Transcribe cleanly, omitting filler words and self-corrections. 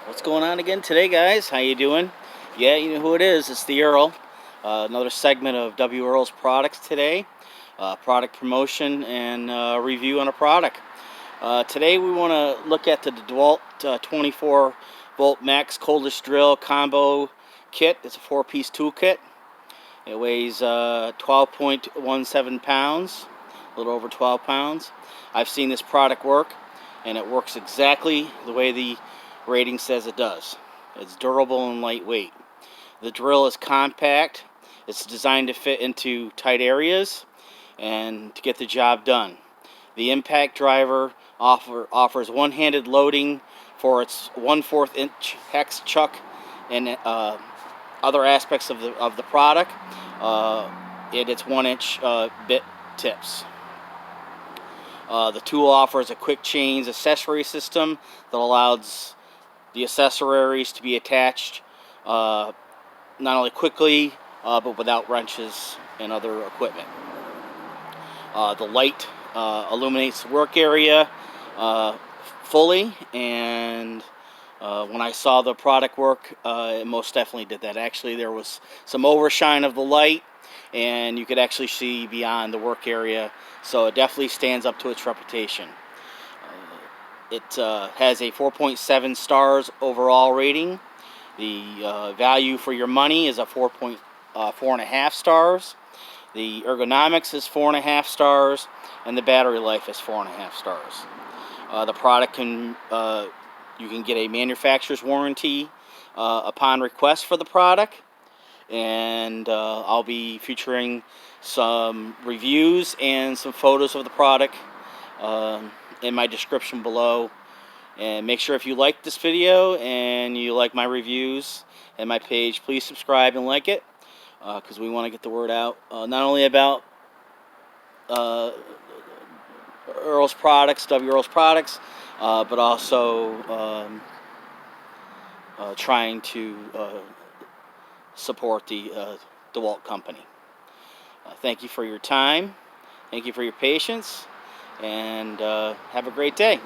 What's going on again today, guys? How you doing? Yeah, you know who it is. It's the Earl. Another segment of W. Earl's products today. Product promotion and review on a product. Today we want to look at the DEWALT 24 volt max cordless drill combo kit. It's a 4-piece tool kit. It weighs 12.17 pounds, a little over 12 pounds. I've seen this product work, and it works exactly the way the rating says it does. It's durable and lightweight. The drill is compact. It's designed to fit into tight areas and to get the job done. The impact driver offers one-handed loading for its 1/4 inch hex chuck and other aspects of the product. Its 1-inch bit tips. The tool offers a quick change accessory system that allows the accessories to be attached not only quickly but without wrenches and other equipment. The light illuminates the work area fully, and when I saw the product work, it most definitely did that. Actually, there was some overshine of the light, and you could actually see beyond the work area, so it definitely stands up to its reputation. It has a 4.7 stars overall rating. The value for your money is a 4.5 stars. The ergonomics is 4.5 stars, and the battery life is 4.5 stars. The product you can get a manufacturer's warranty upon request for the product, and I'll be featuring some reviews and some photos of the product in my description below. And make sure, if you like this video and you like my reviews and my page, please subscribe and like it, because we want to get the word out, not only about Earl's products, W. Earl's products, but also trying to support the DEWALT company. Thank you for your time. Thank you for your patience, and have a great day.